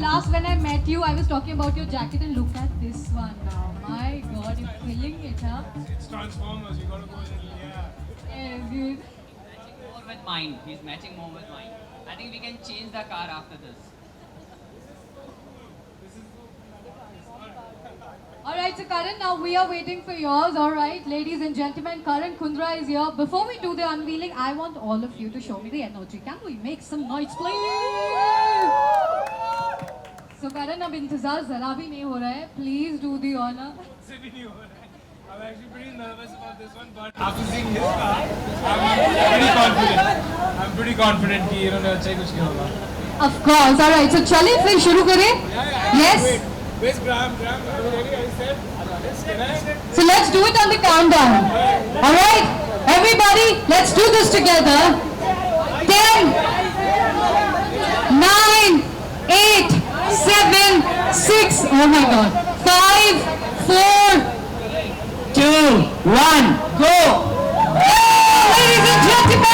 last when I met you, I was talking about your jacket, and look at this one now. My God, you're filling it up. It's Transformers. You gotta go a little, yeah. Yes, good. Matching more with mine. He's matching more with mine. I think we can change the car after this. Alright, so Karan, now we are waiting for yours. Alright, ladies and gentlemen, Karan Kundra is here. Before we do the unveiling, I want all of you to show me the energy. Can we make some noise, please? So Karan, अब इंतजार जरा भी नहीं हो रहा है. Please do the honor. से भी नहीं हो रहा है. I'm actually pretty nervous about this one, but after seeing his car, I'm pretty confident. I'm pretty confident कि इन्होंने अच्छा ही कुछ किया होगा. Of course. Alright, so चलिए फिर शुरू करें. Yes. Where's Graham? Graham, are you ready? Are you set? Can I? So let's do it on the countdown. Alright, everybody, let's do this together. 10, 9, 8, 7, 6, oh my God, 5, 4, 2, 1, go! Ladies and gentlemen!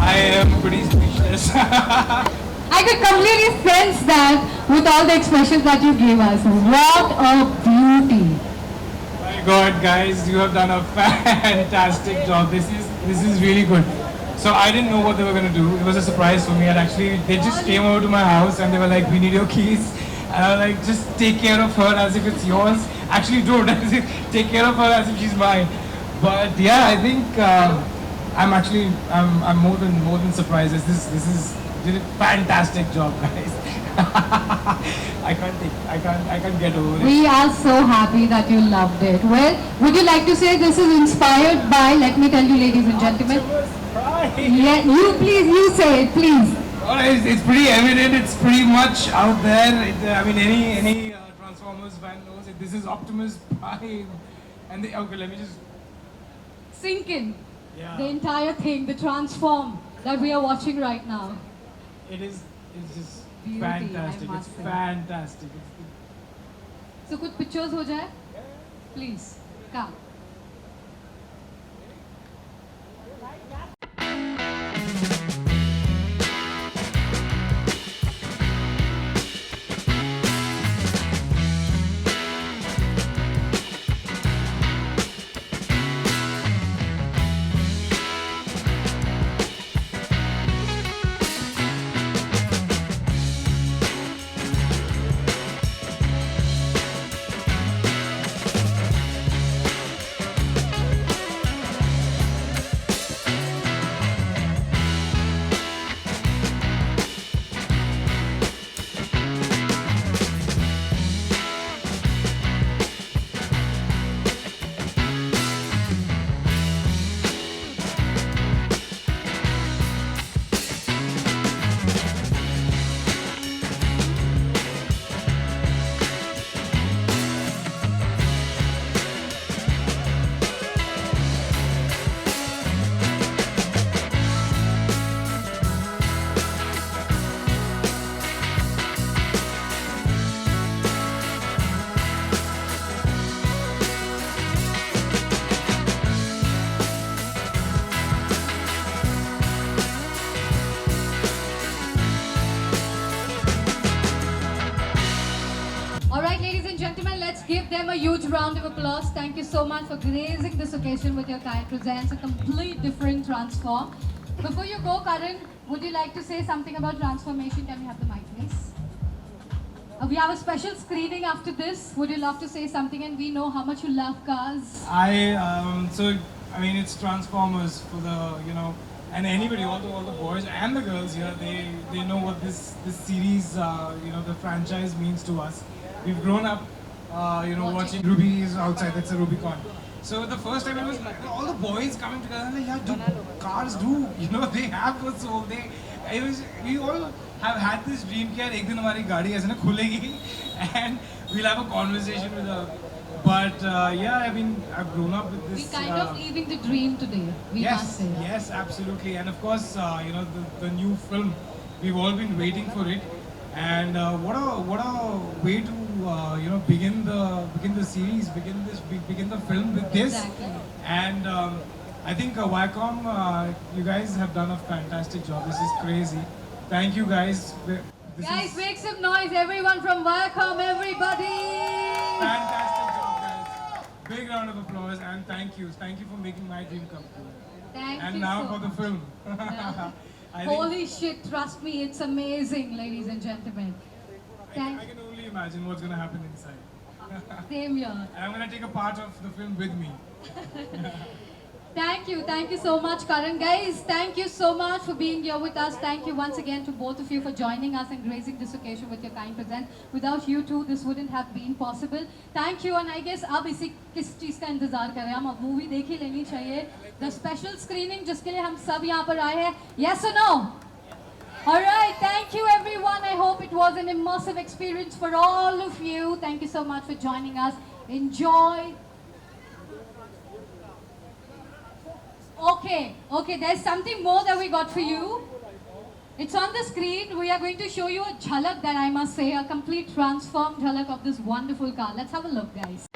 I am pretty speechless. I could completely sense that with all the expressions that you gave us. What a beauty. My God, guys, you have done a fantastic job. This is really good. So I didn't know what they were gonna do. It was a surprise for me. And actually, they just came over to my house and they were like, "We need your keys." And I was like, "Just take care of her as if it's yours." Actually, don't. Take care of her as if she's mine. But yeah, I think I'm more than surprised. This is did a fantastic job, guys. I can't get over it. We are so happy that you loved it. Well, would you like to say this is inspired by, let me tell you ladies and gentlemen. Yeah, you say it, please. Well, it's pretty evident. It's pretty much out there. I mean, any Transformers fan knows it. This is Optimus Prime, and okay, let me just Sink in. Yeah. The entire thing, the transform that we are watching right now. It's just Beauty, I fantastic. It's must say. fantastic. So कुछ pictures हो जाए? Please, come. Give them a huge round of applause. Thank you so much for gracing this occasion with your kind presence, a complete different transform. Before you go, Karan, would you like to say something about transformation? Can we have the mic, please? We have a special screening after this. Would you love to say something? And we know how much you love cars. I mean, it's Transformers for the, and anybody, all the boys and the girls here, they know what this series, the franchise means to us. We've grown up, watching Ruby's outside. That's a Rubicon. So the first time it was like all the boys coming together, like, yeah, do cars do, you know, they have a soul. We all have had this dream कि यार एक दिन हमारी गाड़ी ऐसे ना खुलेगी and we'll have a conversation with her. But yeah, I mean, I've grown up with We this. kind of living the dream today, we must say. Yes, absolutely. And of course, you know, the new film, we've all been waiting for it. And what a way to you know, begin the series, begin the film with this. Exactly. And I think Viacom, you guys have done a fantastic job. This is crazy. Thank you guys. Guys, make some noise, everyone from Viacom, everybody! Fantastic job, guys. Big round of applause and thank you. Thank you for making my dream come true. Thank And you now so for the much. film. Yeah. I think- Holy shit, trust me, it's amazing, ladies and gentlemen. I Thank can only imagine what's going to happen inside. Same here. And I'm going to take a part of the film with me. Thank you so much, Karan. Guys, thank you so much for being here with us. Thank you once again to both of you for joining us and gracing this occasion with your kind presence. Without you two, this wouldn't have been possible. Thank you, and I guess अब इसी किस चीज़ का इंतजार कर रहे हैं हम? अब मूवी देख ही लेनी चाहिए. The special screening जिसके लिए हम सब यहाँ पर आए हैं. Yes or no? Alright, thank you everyone. I hope it was an immersive experience for all of you. Thank you so much for joining us. Enjoy. Okay, there's something more that we got for you. It's on the screen. We are going to show you a jhalak that I must say, a complete transformed jhalak of this wonderful car. Let's have a look, guys.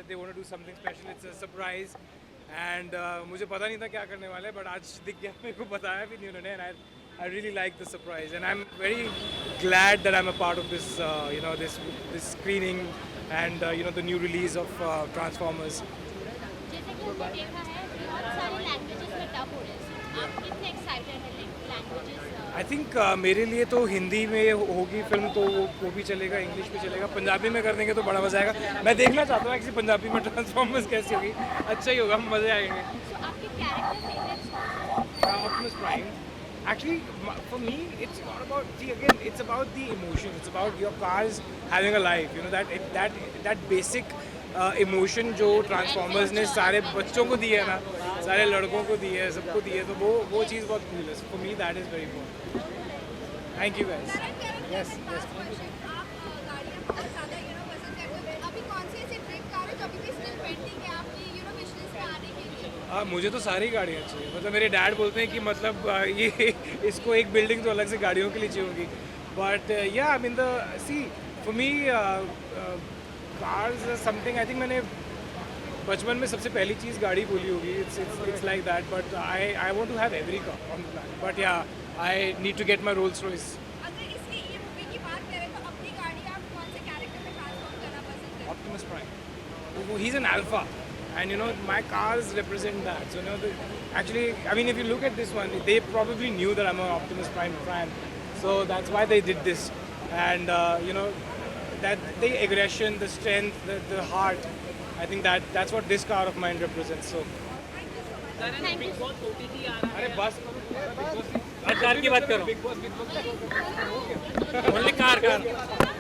They want to do something special. It's a surprise. And मुझे पता नहीं था क्या करने वाले, but आज दिख गया, मेरे को बताया भी नहीं उन्होंने, and I really like the surprise, and I'm very glad that I'm a part of this, you know, this screening and you know, the new release of Transformers. जैसे कि हमने देखा है बहुत सारे लैंग्वेजेस में डब हो रहे हैं, आप कितने एक्साइटेड हैं लैंग्वेजेस? आई थिंक मेरे लिए तो हिंदी में होगी फिल्म तो वो भी चलेगा, इंग्लिश में चलेगा, पंजाबी में कर देंगे तो बड़ा मजा आएगा. मैं देखना चाहता हूँ एक्चुअली पंजाबी में ट्रांसफॉर्मर्स कैसी होगी. अच्छा ही होगा, मजे आएंगे. सो आपके character favourites? Optimus Prime. Actually, for me, it's not about. See, again, it's about the emotion. It's about your cars having a life. You know that basic emotion जो ट्रांसफॉर्मर्स ने सारे बच्चों को दी है ना, सारे लड़कों को दी है, सबको दी है, तो वो चीज़ बहुत कूल है. For me that is very important. Thank you guys. Yes, yes. आप गाड़ियाँ बहुत ज़्यादा पसंद करते हो. अभी कौन सी ऐसी ड्रीम कार है जो अभी भी स्टिल पेंडिंग है आपकी विश लिस्ट में आने के लिए? मुझे तो सारी गाड़ियाँ चाहिए. मतलब मेरे डैड बोलते हैं कि मतलब ये इसको एक बिल्डिंग तो अलग से गाड़ियों के लिए चाहिए होगी. But yeah I mean the C for me cars something I think मैंने बचपन में सबसे पहली चीज़ गाड़ी बोली होगी. It's like that. But I want to have every car on the plan. But yeah I need to get my Rolls Royce. अगर इसकी ये मूवी की बात करें तो अपनी गाड़ी आप कौन से कैरेक्टर में ट्रांसफॉर्म करना पसंद करें? Optimus Prime. He's an alpha, and my cars represent that. So actually, I mean, if you look at this one, they probably knew that I'm an Optimus Prime fan, so that's why they did this. And that the aggression, the strength, the heart. I think that's what this car of mine represents. So. Thank you. अरे bus car की बात करो. Only car.